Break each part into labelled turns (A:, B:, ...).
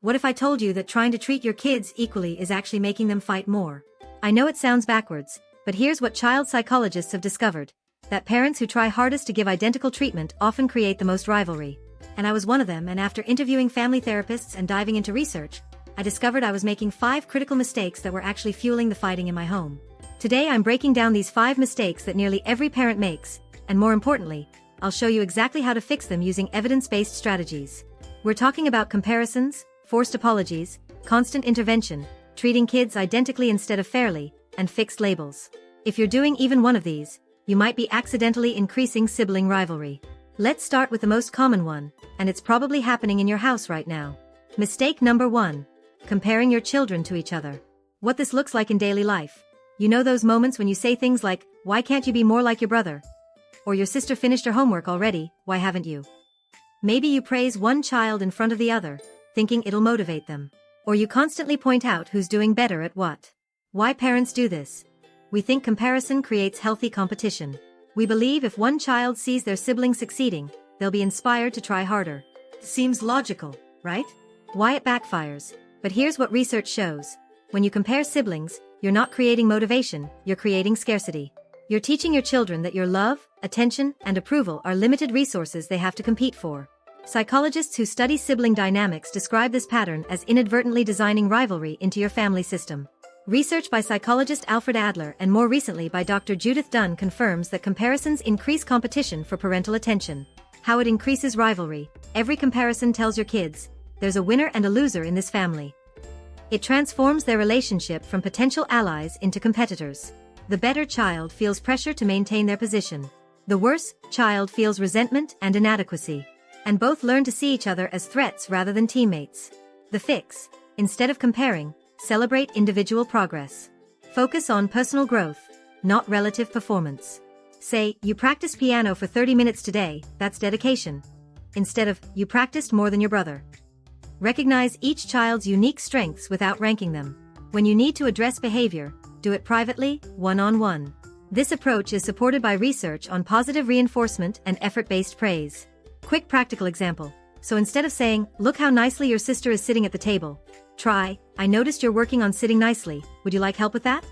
A: What if I told you that trying to treat your kids equally is actually making them fight more? I know it sounds backwards, but here's what child psychologists have discovered. That parents who try hardest to give identical treatment often create the most rivalry. And I was one of them, and after interviewing family therapists and diving into research, I discovered I was making 5 critical mistakes that were actually fueling the fighting in my home. Today I'm breaking down these 5 mistakes that nearly every parent makes, and more importantly, I'll show you exactly how to fix them using evidence-based strategies. We're talking about comparisons, forced apologies, constant intervention, treating kids identically instead of fairly, and fixed labels. If you're doing even one of these, you might be accidentally increasing sibling rivalry. Let's start with the most common one, and it's probably happening in your house right now. Mistake number 1. Comparing your children to each other. What this looks like in daily life. You know those moments when you say things like, "Why can't you be more like your brother?" Or "Your sister finished her homework already, why haven't you?" Maybe you praise one child in front of the other, thinking it'll motivate them. Or you constantly point out who's doing better at what. Why parents do this? We think comparison creates healthy competition. We believe if one child sees their sibling succeeding, they'll be inspired to try harder. Seems logical, right? Why it backfires. But here's what research shows. When you compare siblings, you're not creating motivation, you're creating scarcity. You're teaching your children that your love, attention, and approval are limited resources they have to compete for. Psychologists who study sibling dynamics describe this pattern as inadvertently designing rivalry into your family system. Research by psychologist Alfred Adler and more recently by Dr. Judith Dunn confirms that comparisons increase competition for parental attention. How it increases rivalry. Every comparison tells your kids, there's a winner and a loser in this family. It transforms their relationship from potential allies into competitors. The better child feels pressure to maintain their position. The worse child feels resentment and inadequacy. And both learn to see each other as threats rather than teammates. The fix. Instead of comparing, celebrate individual progress. Focus on personal growth, not relative performance. Say, "You practiced piano for 30 minutes today, that's dedication." Instead of, "You practiced more than your brother." Recognize each child's unique strengths without ranking them. When you need to address behavior, do it privately, one-on-one. This approach is supported by research on positive reinforcement and effort-based praise. Quick practical example. So instead of saying, "Look how nicely your sister is sitting at the table," try, "I noticed you're working on sitting nicely, would you like help with that?"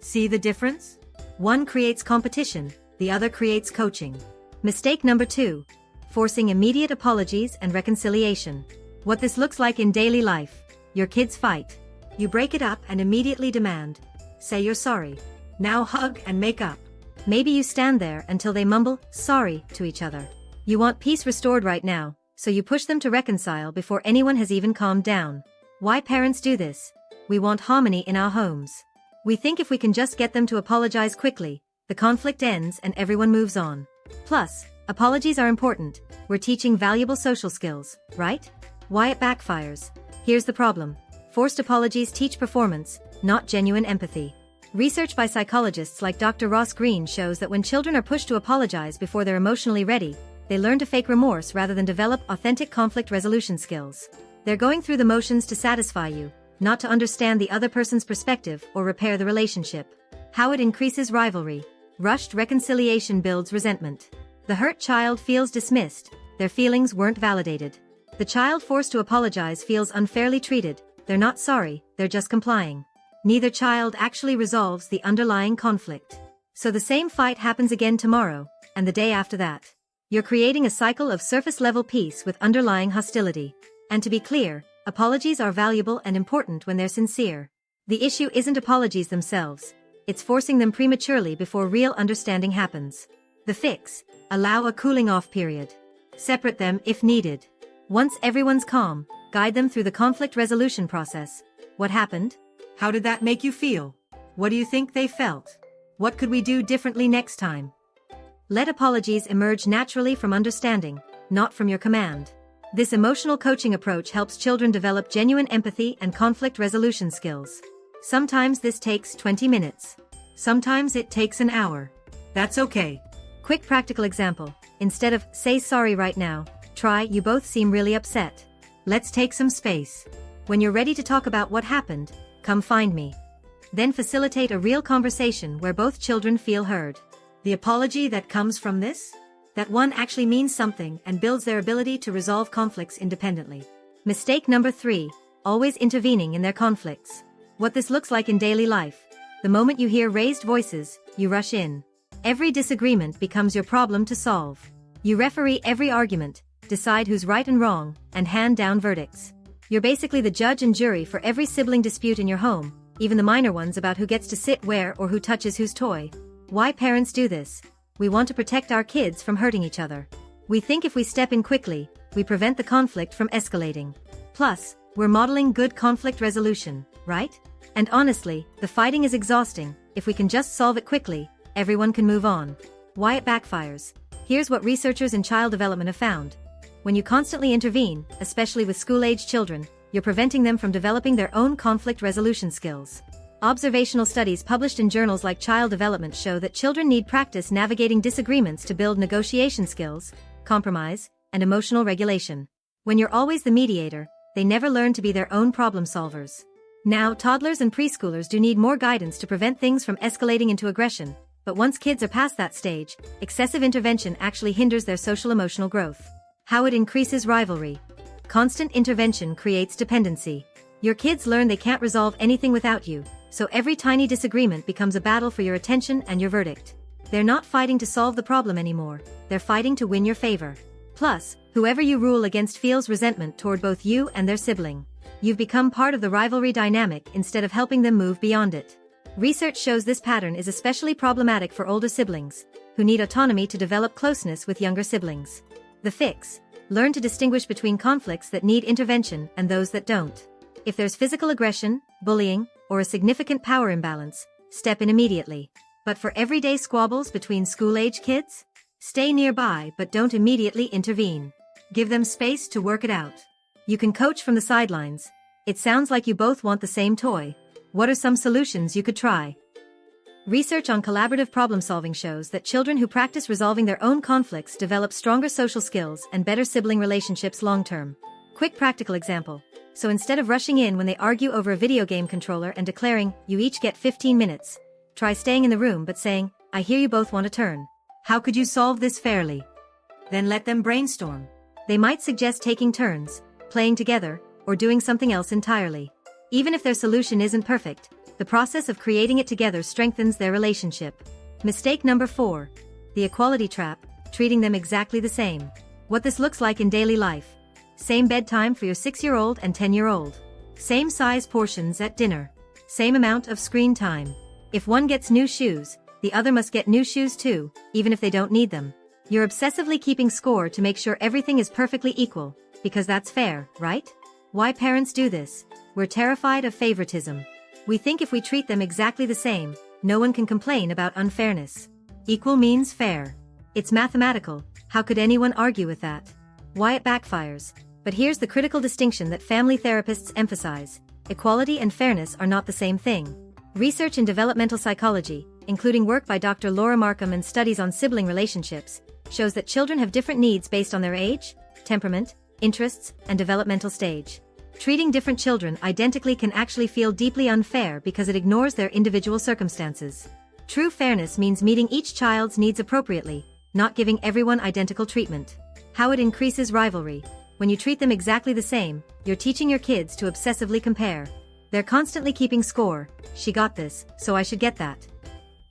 A: See the difference? One creates competition, the other creates coaching. Mistake number 2. Forcing immediate apologies and reconciliation. What this looks like in daily life. Your kids fight. You break it up and immediately demand, "Say you're sorry. Now hug and make up." Maybe you stand there until they mumble, "Sorry," to each other. You want peace restored right now, so you push them to reconcile before anyone has even calmed down. Why parents do this? We want harmony in our homes. We think if we can just get them to apologize quickly, the conflict ends and everyone moves on. Plus, apologies are important. We're teaching valuable social skills, right? Why it backfires. Here's the problem. Forced apologies teach performance, not genuine empathy. Research by psychologists like Dr. Ross Green shows that when children are pushed to apologize before they're emotionally ready, they learn to fake remorse rather than develop authentic conflict resolution skills. They're going through the motions to satisfy you, not to understand the other person's perspective or repair the relationship. How it increases rivalry. Rushed reconciliation builds resentment. The hurt child feels dismissed, their feelings weren't validated. The child forced to apologize feels unfairly treated, they're not sorry, they're just complying. Neither child actually resolves the underlying conflict. So the same fight happens again tomorrow, and the day after that. You're creating a cycle of surface-level peace with underlying hostility. And to be clear, apologies are valuable and important when they're sincere. The issue isn't apologies themselves, it's forcing them prematurely before real understanding happens. The fix. Allow a cooling-off period. Separate them if needed. Once everyone's calm, guide them through the conflict resolution process. What happened? How did that make you feel? What do you think they felt? What could we do differently next time? Let apologies emerge naturally from understanding, not from your command. This emotional coaching approach helps children develop genuine empathy and conflict resolution skills. Sometimes this takes 20 minutes. Sometimes it takes an hour. That's okay. Quick practical example. Instead of, "Say sorry right now," try, "You both seem really upset. Let's take some space. When you're ready to talk about what happened, come find me." Then facilitate a real conversation where both children feel heard. The apology that comes from this? That one actually means something and builds their ability to resolve conflicts independently. Mistake number 3. Always intervening in their conflicts. What this looks like in daily life. The moment you hear raised voices, you rush in. Every disagreement becomes your problem to solve. You referee every argument, decide who's right and wrong, and hand down verdicts. You're basically the judge and jury for every sibling dispute in your home, even the minor ones about who gets to sit where or who touches whose toy. Why parents do this? We want to protect our kids from hurting each other. We think if we step in quickly, we prevent the conflict from escalating. Plus, we're modeling good conflict resolution, right? And honestly, the fighting is exhausting. If we can just solve it quickly, everyone can move on. Why it backfires? Here's what researchers in child development have found. When you constantly intervene, especially with school-age children, you're preventing them from developing their own conflict resolution skills. Observational studies published in journals like Child Development show that children need practice navigating disagreements to build negotiation skills, compromise, and emotional regulation. When you're always the mediator, they never learn to be their own problem solvers. Now, toddlers and preschoolers do need more guidance to prevent things from escalating into aggression, but once kids are past that stage, excessive intervention actually hinders their social-emotional growth. How it increases rivalry. Constant intervention creates dependency. Your kids learn they can't resolve anything without you, so every tiny disagreement becomes a battle for your attention and your verdict. They're not fighting to solve the problem anymore, they're fighting to win your favor. Plus, whoever you rule against feels resentment toward both you and their sibling. You've become part of the rivalry dynamic instead of helping them move beyond it. Research shows this pattern is especially problematic for older siblings, who need autonomy to develop closeness with younger siblings. The fix: learn to distinguish between conflicts that need intervention and those that don't. If there's physical aggression, bullying, or a significant power imbalance, step in immediately. But for everyday squabbles between school-age kids, stay nearby but don't immediately intervene. Give them space to work it out. You can coach from the sidelines. It sounds like you both want the same toy. What are some solutions you could try? Research on collaborative problem-solving shows that children who practice resolving their own conflicts develop stronger social skills and better sibling relationships long-term. Quick practical example. So instead of rushing in when they argue over a video game controller and declaring, "You each get 15 minutes," try staying in the room but saying, "I hear you both want a turn. How could you solve this fairly?" Then let them brainstorm. They might suggest taking turns, playing together, or doing something else entirely. Even if their solution isn't perfect, the process of creating it together strengthens their relationship. Mistake number 4. The equality trap, treating them exactly the same. What this looks like in daily life. Same bedtime for your 6-year-old and 10-year-old. Same size portions at dinner. Same amount of screen time. If one gets new shoes, the other must get new shoes too, even if they don't need them. You're obsessively keeping score to make sure everything is perfectly equal, because that's fair, right? Why parents do this? We're terrified of favoritism. We think if we treat them exactly the same, no one can complain about unfairness. Equal means fair. It's mathematical. How could anyone argue with that? Why it backfires. But here's the critical distinction that family therapists emphasize. Equality and fairness are not the same thing. Research in developmental psychology, including work by Dr. Laura Markham and studies on sibling relationships, shows that children have different needs based on their age, temperament, interests, and developmental stage. Treating different children identically can actually feel deeply unfair because it ignores their individual circumstances. True fairness means meeting each child's needs appropriately, not giving everyone identical treatment. How it increases rivalry. When you treat them exactly the same, you're teaching your kids to obsessively compare. They're constantly keeping score. She got this, so I should get that.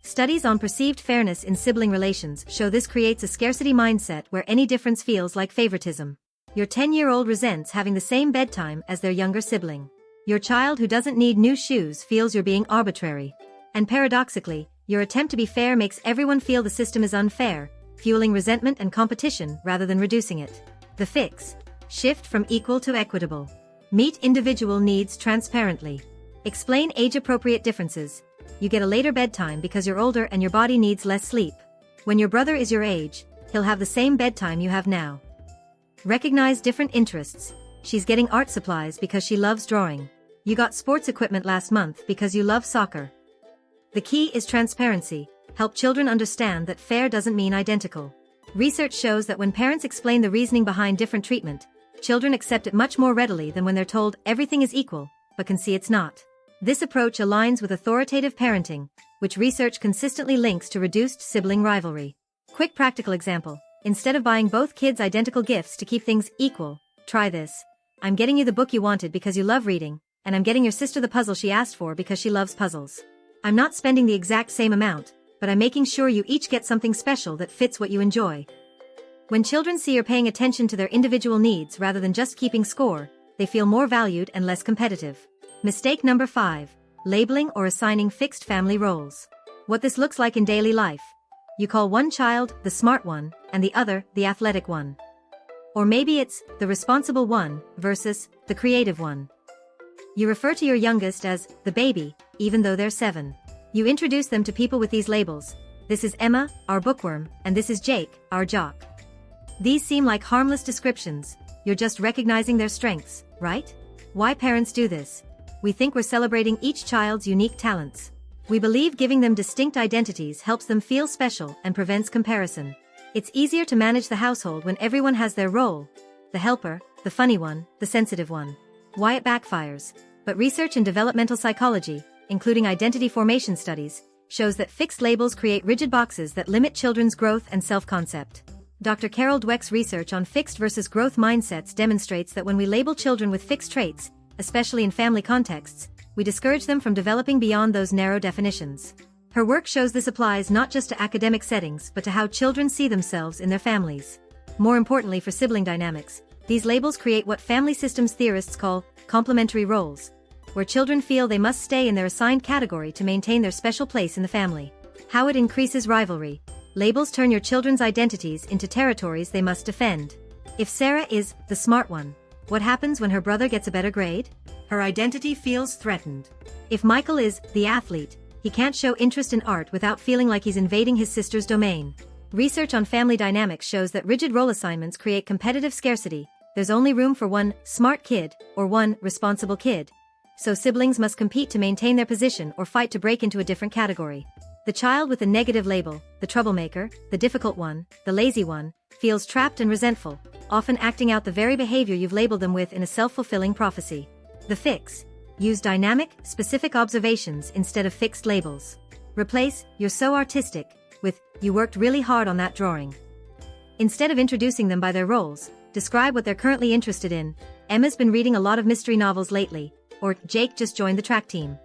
A: Studies on perceived fairness in sibling relations show this creates a scarcity mindset where any difference feels like favoritism. Your 10-year-old resents having the same bedtime as their younger sibling. Your child who doesn't need new shoes feels you're being arbitrary. And paradoxically, your attempt to be fair makes everyone feel the system is unfair, fueling resentment and competition rather than reducing it. The fix: shift from equal to equitable. Meet individual needs transparently. Explain age-appropriate differences. You get a later bedtime because you're older and your body needs less sleep. When your brother is your age, he'll have the same bedtime you have now. Recognize different interests. She's getting art supplies because she loves drawing. You got sports equipment last month because you love soccer. The key is transparency. Help children understand that fair doesn't mean identical. Research shows that when parents explain the reasoning behind different treatment, children accept it much more readily than when they're told everything is equal, but can see it's not. This approach aligns with authoritative parenting, which research consistently links to reduced sibling rivalry. Quick practical example. Instead of buying both kids identical gifts to keep things equal, try this. I'm getting you the book you wanted because you love reading, and I'm getting your sister the puzzle she asked for because she loves puzzles. I'm not spending the exact same amount, but I'm making sure you each get something special that fits what you enjoy. When children see you're paying attention to their individual needs rather than just keeping score, they feel more valued and less competitive. Mistake number 5. Labeling or assigning fixed family roles. What this looks like in daily life. You call one child the smart one, and the other the athletic one. Or maybe it's the responsible one versus the creative one. You refer to your youngest as the baby, even though they're 7. You introduce them to people with these labels. This is Emma, our bookworm, and this is Jake, our jock. These seem like harmless descriptions. You're just recognizing their strengths, right? Why parents do this? We think we're celebrating each child's unique talents. We believe giving them distinct identities helps them feel special and prevents comparison. It's easier to manage the household when everyone has their role. The helper, the funny one, the sensitive one. Why it backfires. But research in developmental psychology, including identity formation studies, shows that fixed labels create rigid boxes that limit children's growth and self-concept. Dr. Carol Dweck's research on fixed versus growth mindsets demonstrates that when we label children with fixed traits, especially in family contexts, we discourage them from developing beyond those narrow definitions. Her work shows this applies not just to academic settings but to how children see themselves in their families. More importantly for sibling dynamics, these labels create what family systems theorists call complementary roles, where children feel they must stay in their assigned category to maintain their special place in the family. How it increases rivalry. Labels turn your children's identities into territories they must defend. If Sarah is the smart one, what happens when her brother gets a better grade? Her identity feels threatened. If Michael is the athlete, he can't show interest in art without feeling like he's invading his sister's domain. Research on family dynamics shows that rigid role assignments create competitive scarcity. There's only room for one smart kid or one responsible kid. So siblings must compete to maintain their position or fight to break into a different category. The child with a negative label, the troublemaker, the difficult one, the lazy one, feels trapped and resentful, often acting out the very behavior you've labeled them with in a self-fulfilling prophecy. The fix. Use dynamic, specific observations instead of fixed labels. Replace, "You're so artistic," with, "You worked really hard on that drawing." Instead of introducing them by their roles, describe what they're currently interested in. Emma's been reading a lot of mystery novels lately, or Jake just joined the track team.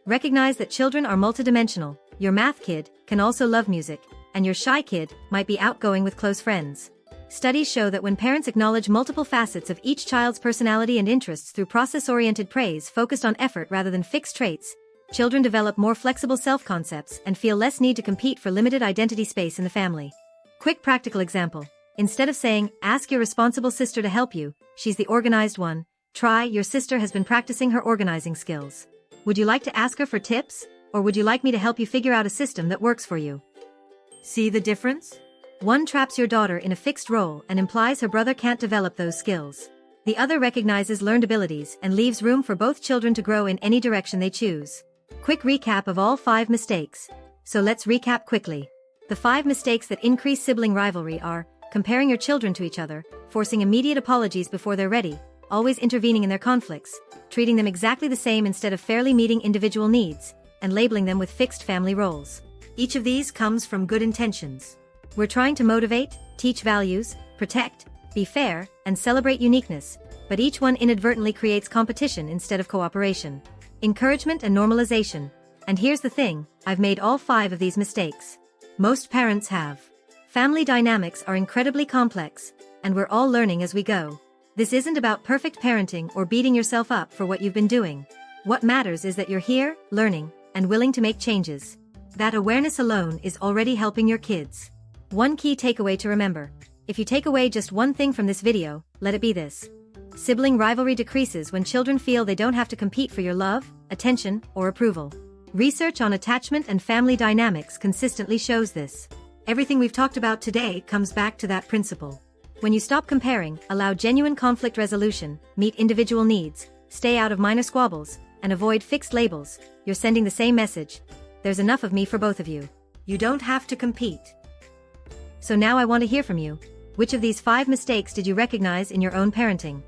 A: Recognize that children are multidimensional. Your math kid can also love music, and your shy kid might be outgoing with close friends. Studies show that when parents acknowledge multiple facets of each child's personality and interests through process-oriented praise focused on effort rather than fixed traits, children develop more flexible self-concepts and feel less need to compete for limited identity space in the family. Quick practical example. Instead of saying, "Ask your responsible sister to help you, she's the organized one," try, "Your sister has been practicing her organizing skills. Would you like to ask her for tips, or would you like me to help you figure out a system that works for you?" See the difference? One traps your daughter in a fixed role and implies her brother can't develop those skills. The other recognizes learned abilities and leaves room for both children to grow in any direction they choose. Quick recap of all 5 mistakes. So let's recap quickly. The 5 mistakes that increase sibling rivalry are: comparing your children to each other, forcing immediate apologies before they're ready, always intervening in their conflicts, treating them exactly the same instead of fairly meeting individual needs, and labeling them with fixed family roles. Each of these comes from good intentions. We're trying to motivate, teach values, protect, be fair, and celebrate uniqueness, but each one inadvertently creates competition instead of cooperation. Encouragement and normalization. And here's the thing, I've made all 5 of these mistakes. Most parents have. Family dynamics are incredibly complex, and we're all learning as we go. This isn't about perfect parenting or beating yourself up for what you've been doing. What matters is that you're here, learning, and willing to make changes. That awareness alone is already helping your kids. One key takeaway to remember. If you take away just one thing from this video, let it be this. Sibling rivalry decreases when children feel they don't have to compete for your love, attention, or approval. Research on attachment and family dynamics consistently shows this. Everything we've talked about today comes back to that principle. When you stop comparing, allow genuine conflict resolution, meet individual needs, stay out of minor squabbles, and avoid fixed labels, you're sending the same message. There's enough of me for both of you. You don't have to compete. So now I want to hear from you. Which of these 5 mistakes did you recognize in your own parenting?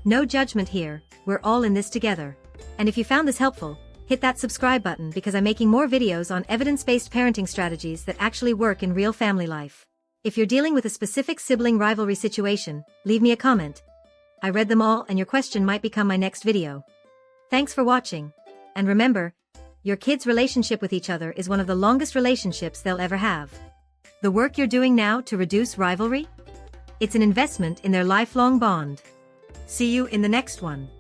A: No judgment here, we're all in this together. And if you found this helpful, hit that subscribe button because I'm making more videos on evidence-based parenting strategies that actually work in real family life. If you're dealing with a specific sibling rivalry situation, leave me a comment. I read them all and your question might become my next video. Thanks for watching. And remember, your kids' relationship with each other is one of the longest relationships they'll ever have. The work you're doing now to reduce rivalry? It's an investment in their lifelong bond. See you in the next one.